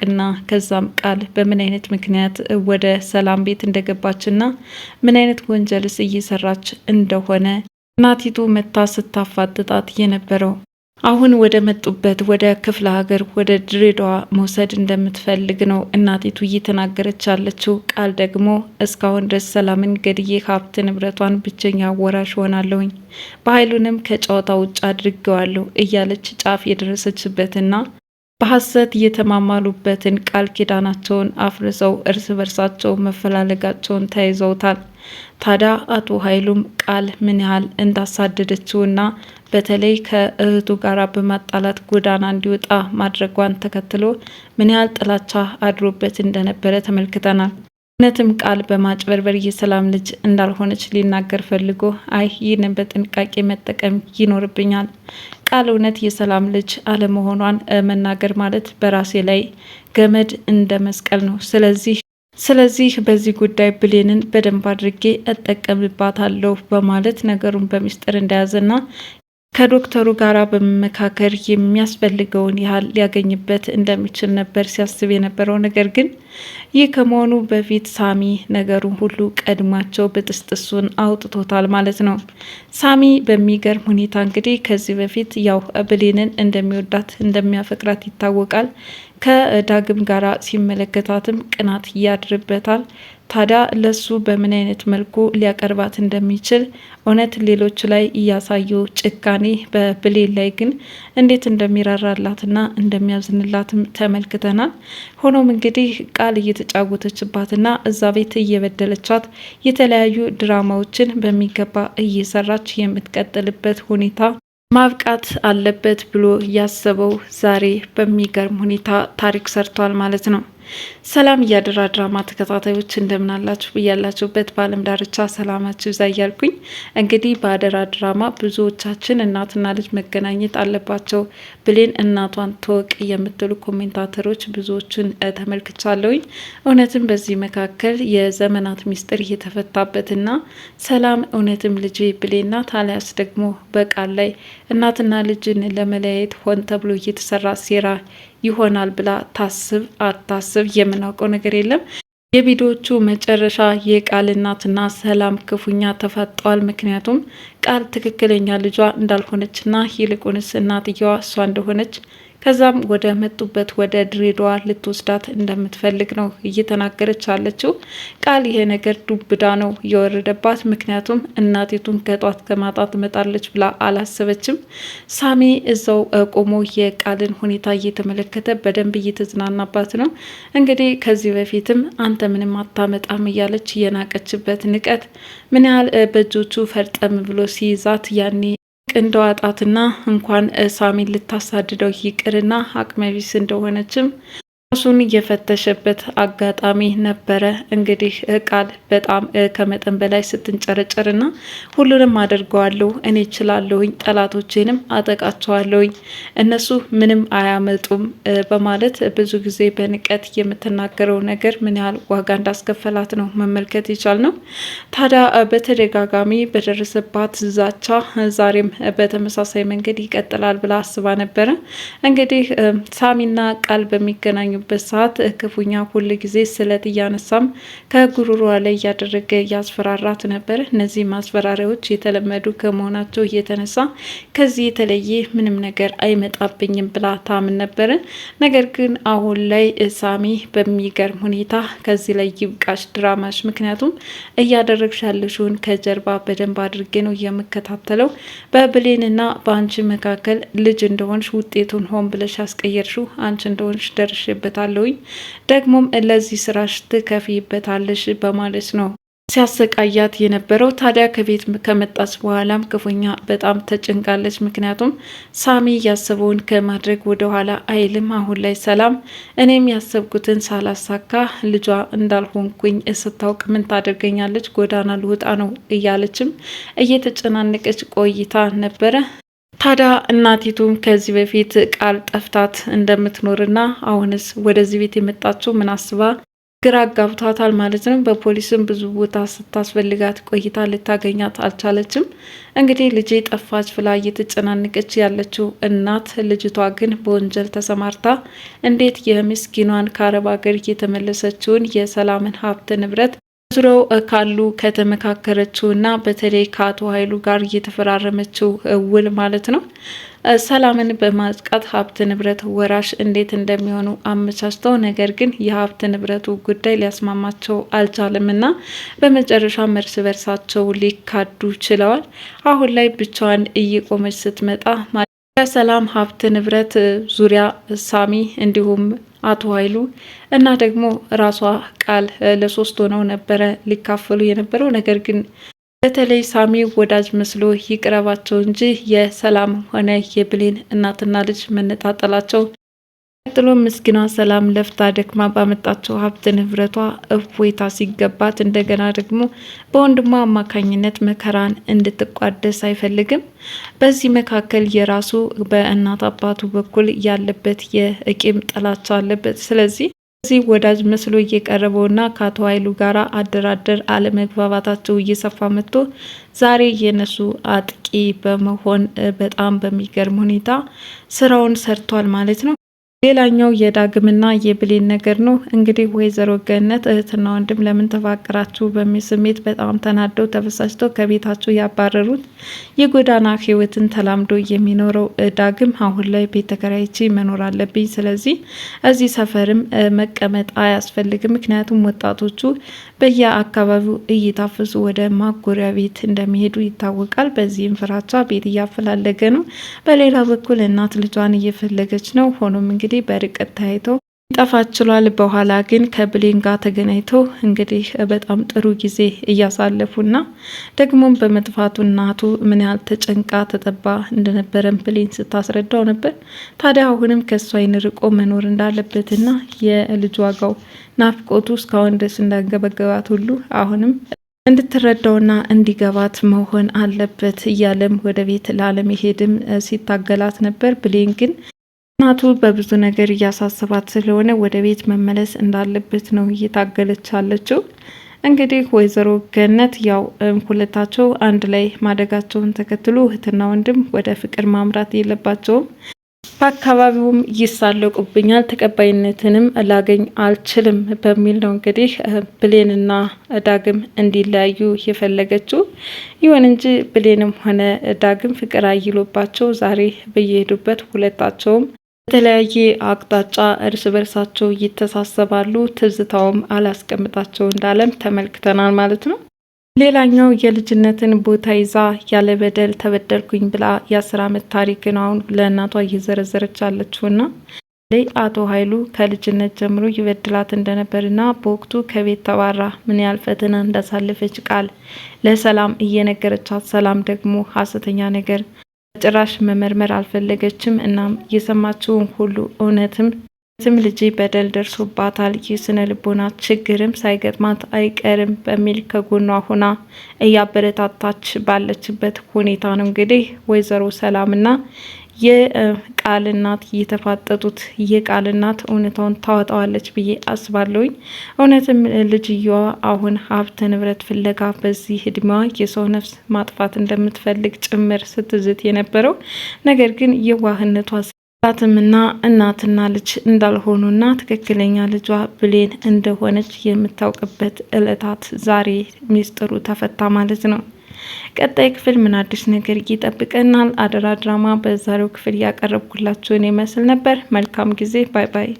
እንደሚያውቅና ከዛም ቃል በምን አይነት ምክንያት ወደ ሰላም ቤት እንደገባችና ምን አይነት ወንጀልስ እየሰራች እንደሆነ እናቲቱ መታ ስታፋጥጣት የነበረው አሁን ወደ መጡበት ወደ ክፍለ ሀገር ወደ ድሬዳዋ መውሰድ እንደምትፈልግ ነው እናቲቱ እየተናገረች ያለችው። ቃል ደግሞ እስካሁን ድረስ ሰላምን ገድዬ ሀብት ንብረቷን ብቸኛ ወራሽ ሆናለሁኝ፣ በኃይሉንም ከጨዋታ ውጭ አድርገዋለሁ እያለች ጫፍ የደረሰችበትና በሐሰት የተማማሉበትን ቃል ኪዳናቸውን አፍርሰው እርስ በርሳቸው መፈላለጋቸውን ተያይዘውታል። ታዲያ አቶ ኃይሉም ቃል ምን ያህል እንዳሳደደችውና በተለይ ከእህቱ ጋር በማጣላት ጎዳና እንዲወጣ ማድረጓን ተከትሎ ምን ያህል ጥላቻ አድሮበት እንደነበረ ተመልክተናል። እውነትም ቃል በማጭበርበር የሰላም ልጅ እንዳልሆነች ሊናገር ፈልጎ አይ ይህንን በጥንቃቄ መጠቀም ይኖርብኛል፣ ቃል እውነት የሰላም ልጅ አለመሆኗን መናገር ማለት በራሴ ላይ ገመድ እንደ መስቀል ነው። ስለዚህ በዚህ ጉዳይ ብሌንን በደንብ አድርጌ እጠቀምባታለሁ በማለት ነገሩን በሚስጥር እንደያዘና ከዶክተሩ ጋር በመመካከር የሚያስፈልገውን ያህል ሊያገኝበት እንደሚችል ነበር ሲያስብ የነበረው። ነገር ግን ይህ ከመሆኑ በፊት ሳሚ ነገሩን ሁሉ ቀድሟቸው በጥስጥሱን አውጥቶታል ማለት ነው። ሳሚ በሚገርም ሁኔታ እንግዲህ ከዚህ በፊት ያው ብሌንን እንደሚወዳት እንደሚያፈቅራት ይታወቃል። ከዳግም ጋራ ሲመለከታትም ቅናት ያድርበታል። ታዲያ ለሱ በምን አይነት መልኩ ሊያቀርባት እንደሚችል እውነት ሌሎች ላይ እያሳየው ጭካኔ በብሌን ላይ ግን እንዴት እንደሚራራላትና እንደሚያዝንላትም ተመልክተናል። ሆኖም እንግዲህ ቃል እየተጫወተችባትና እዛ ቤት እየበደለቻት የተለያዩ ድራማዎችን በሚገባ እየሰራች የምትቀጥልበት ሁኔታ ማብቃት አለበት ብሎ ያሰበው ዛሬ በሚገርም ሁኔታ ታሪክ ሰርቷል ማለት ነው። ሰላም የአደራ ድራማ ተከታታዮች እንደምን አላችሁ? ብያላችሁበት በዓለም ዳርቻ ሰላማችሁ ይብዛ እያልኩኝ እንግዲህ በአደራ ድራማ ብዙዎቻችን እናትና ልጅ መገናኘት አለባቸው ብሌን እናቷን ትወቅ የምትሉ ኮሜንታተሮች ብዙዎችን ተመልክቻለሁኝ። እውነትም በዚህ መካከል የዘመናት ሚስጥር የተፈታበትና ሰላም እውነትም ልጄ ብሌን ናት አሊያስ ደግሞ በቃል ላይ እናትና ልጅን ለመለያየት ሆን ተብሎ እየተሰራ ሴራ ይሆናል ብላ ታስብ አታስብ የምናውቀው ነገር የለም። የቪዲዮቹ መጨረሻ የቃል እናትና ሰላም ክፉኛ ተፋጠዋል። ምክንያቱም ቃል ትክክለኛ ልጇ እንዳልሆነችና ይልቁንስ እናትየዋ እሷ እንደሆነች ከዛም ወደ መጡበት ወደ ድሬዳዋ ልትወስዳት እንደምትፈልግ ነው እየተናገረች አለችው። ቃል ይሄ ነገር ዱብዳ ነው የወረደባት። ምክንያቱም እናቲቱን ከጧት ከማጣት ትመጣለች ብላ አላሰበችም። ሳሚ እዛው ቆሞ የቃልን ሁኔታ እየተመለከተ በደንብ እየተዝናናባት ነው። እንግዲህ ከዚህ በፊትም አንተ ምንም አታመጣም እያለች የናቀችበት ንቀት ምን ያህል በእጆቹ ፈርጠም ብሎ ሲይዛት ያኔ እንደዋጣትና እንኳን ሳሚን ልታሳድደው ይቅርና አቅመቢስ እንደሆነችም ራሱን እየፈተሸበት አጋጣሚ ነበረ። እንግዲህ ቃል በጣም ከመጠን በላይ ስትንጨረጨርና ሁሉንም አደርገዋለሁ እኔ እችላለሁኝ፣ ጠላቶቼንም አጠቃቸዋለሁኝ፣ እነሱ ምንም አያመጡም በማለት ብዙ ጊዜ በንቀት የምትናገረው ነገር ምን ያህል ዋጋ እንዳስከፈላት ነው መመልከት የቻልነው። ታዲያ በተደጋጋሚ በደረሰባት ዛቻ ዛሬም በተመሳሳይ መንገድ ይቀጥላል ብላ አስባ ነበረ። እንግዲህ ሳሚና ቃል በሚገናኙ በሰዓት ክፉኛ ሁል ጊዜ ስለት እያነሳም ከጉሮሯ ላይ እያደረገ ያስፈራራት ነበር። እነዚህ ማስፈራሪያዎች የተለመዱ ከመሆናቸው እየተነሳ ከዚህ የተለየ ምንም ነገር አይመጣብኝም ብላ ታምን ነበር። ነገር ግን አሁን ላይ ሳሚ በሚገርም ሁኔታ ከዚህ ላይ ይብቃሽ ድራማሽ፣ ምክንያቱም እያደረግሽ ያለሽውን ከጀርባ በደንብ አድርጌ ነው የምከታተለው፣ በብሌንና በአንቺ መካከል ልጅ እንደሆንሽ ውጤቱን ሆን ብለሽ ያስቀየርሽው አንቺ እንደሆንሽ ደርሽበት ታለውኝ ደግሞም ለዚህ ስራሽ ትከፊበታለሽ በማለት ነው ሲያሰቃያት የነበረው። ታዲያ ከቤት ከመጣች በኋላም ክፉኛ በጣም ተጨንቃለች። ምክንያቱም ሳሚ ያሰበውን ከማድረግ ወደ ኋላ አይልም። አሁን ላይ ሰላም እኔም ያሰብኩትን ሳላሳካ ልጇ እንዳልሆንኩኝ ስታውቅ ምን ታደርገኛለች? ጎዳና ልውጣ ነው እያለችም እየተጨናነቀች ቆይታ ነበረ። ታዲያ እናቲቱም ከዚህ በፊት ቃል ጠፍታት እንደምትኖርና አሁንስ ወደዚህ ቤት የመጣችው ምን አስባ ግራ አጋብቷታል ማለት ነው። በፖሊስም ብዙ ቦታ ስታስፈልጋት ቆይታ ልታገኛት አልቻለችም። እንግዲህ ልጄ ጠፋች ብላ እየተጨናነቀች ያለችው እናት ልጅቷ ግን በወንጀል ተሰማርታ እንዴት የምስኪኗን ከአረብ ሀገር የተመለሰችውን የሰላምን ሀብት ንብረት ዙሪያው ካሉ ከተመካከረችውና በተለይ ከአቶ ኃይሉ ጋር እየተፈራረመችው ውል ማለት ነው ሰላምን በማጥቃት ሀብት ንብረት ወራሽ እንዴት እንደሚሆኑ አመቻችተው፣ ነገር ግን የሀብት ንብረቱ ጉዳይ ሊያስማማቸው አልቻለምና በመጨረሻ እርስ በርሳቸው ሊካዱ ችለዋል። አሁን ላይ ብቻዋን እየቆመች ስትመጣ የሰላም ሀብት ንብረት ዙሪያ ሳሚ እንዲሁም አቶ ኃይሉ እና ደግሞ ራሷ ቃል ለሶስት ሆነው ነበረ ሊካፈሉ የነበረው። ነገር ግን በተለይ ሳሚ ወዳጅ መስሎ ይቅረባቸው እንጂ የሰላም ሆነ የብሌን እናትና ልጅ መነጣጠላቸው ቀጥሎ ምስኪኗ ሰላም ለፍታ ደክማ ባመጣቸው ሀብት ንብረቷ እፎይታ ሲገባት እንደገና ደግሞ በወንድሟ አማካኝነት መከራን እንድትቋደስ አይፈልግም። በዚህ መካከል የራሱ በእናት አባቱ በኩል ያለበት የቂም ጥላቻ አለበት። ስለዚህ እዚህ ወዳጅ መስሎ እየቀረበውና ከአቶ ኃይሉ ጋር አደራደር አለመግባባታቸው እየሰፋ መጥቶ ዛሬ የነሱ አጥቂ በመሆን በጣም በሚገርም ሁኔታ ስራውን ሰርቷል ማለት ነው። ሌላኛው የዳግምና የብሌን ነገር ነው። እንግዲህ ወይዘሮ ገነት እህትና ወንድም ለምን ተፋቀራችሁ በሚል ስሜት በጣም ተናደው ተበሳጭተው ከቤታቸው ያባረሩት የጎዳና ህይወትን ተላምዶ የሚኖረው ዳግም አሁን ላይ ቤት ተከራይቼ መኖር አለብኝ፣ ስለዚህ እዚህ ሰፈርም መቀመጥ አያስፈልግም፣ ምክንያቱም ወጣቶቹ በየአካባቢው እየታፈሱ ወደ ማጎሪያ ቤት እንደሚሄዱ ይታወቃል። በዚህም ፍራቻ ቤት እያፈላለገ ነው። በሌላ በኩል እናት ልጇን እየፈለገች ነው። ሆኖም እንግዲህ በርቀት ታይተው ጠፋ ችሏል። በኋላ ግን ከብሌን ጋር ተገናኝተው እንግዲህ በጣም ጥሩ ጊዜ እያሳለፉና ደግሞም በመጥፋቱ እናቱ ምን ያህል ተጨንቃ ተጠባ እንደነበረም ብሌን ስታስረዳው ነበር። ታዲያ አሁንም ከሷ አይን ርቆ መኖር እንዳለበትና የልጅ ዋጋው ናፍቆቱ እስካሁን ድረስ እንዳንገበገባት ሁሉ አሁንም እንድትረዳውና እንዲገባት መሆን አለበት እያለም ወደ ቤት ላለመሄድም ሲታገላት ነበር። ብሌን ግን እናቱ በብዙ ነገር እያሳሰባት ስለሆነ ወደ ቤት መመለስ እንዳለበት ነው እየታገለች አለችው። እንግዲህ ወይዘሮ ገነት ያው ሁለታቸው አንድ ላይ ማደጋቸውን ተከትሎ እህትና ወንድም ወደ ፍቅር ማምራት የለባቸውም። በአካባቢውም ይሳለቁብኛል፣ ተቀባይነትንም ላገኝ አልችልም በሚል ነው እንግዲህ ብሌንና ዳግም እንዲለያዩ የፈለገችው። ይሁን እንጂ ብሌንም ሆነ ዳግም ፍቅር አይሎባቸው ዛሬ በየሄዱበት ሁለታቸውም በተለያየ አቅጣጫ እርስ በርሳቸው ይተሳሰባሉ። ትዝታውም አላስቀምጣቸው እንዳለም ተመልክተናል ማለት ነው። ሌላኛው የልጅነትን ቦታ ይዛ ያለ በደል ተበደልኩኝ ብላ የ10 ዓመት ታሪክን አሁን ለእናቷ እየዘረዘረች አለችውና አቶ ኃይሉ ከልጅነት ጀምሮ ይበድላት እንደነበርና በወቅቱ ከቤት ተባራ ምን ያህል ፈተና እንዳሳለፈች ቃል ለሰላም እየነገረቻት፣ ሰላም ደግሞ ሀሰተኛ ነገር ጭራሽ መመርመር አልፈለገችም። እናም የሰማችውን ሁሉ እውነትም ልጄ በደል ደርሶባታል፣ የስነ ልቦና ችግርም ሳይገጥማት አይቀርም በሚል ከጎኗ ሆና እያበረታታች ባለችበት ሁኔታ ነው እንግዲህ ወይዘሮ ሰላምና የቃል እናት እየተፋጠጡት። የቃል እናት እውነታውን ታወጣዋለች ብዬ አስባለሁኝ። እውነትም ልጅየዋ አሁን ሀብት ንብረት ፍለጋ በዚህ እድሜዋ የሰው ነፍስ ማጥፋት እንደምትፈልግ ጭምር ስትዝት የነበረው ነገር ግን የዋህነቷ ላትምና እናትና ልጅ እንዳልሆኑና ትክክለኛ ልጇ ብሌን እንደሆነች የምታውቅበት እለታት ዛሬ ሚስጥሩ ተፈታ ማለት ነው። ቀጣይ ክፍል ምን አዲስ ነገር ይጠብቀናል? አደራ ድራማ በዛሬው ክፍል ያቀረብኩላችሁን ይመስል ነበር። መልካም ጊዜ። ባይ ባይ።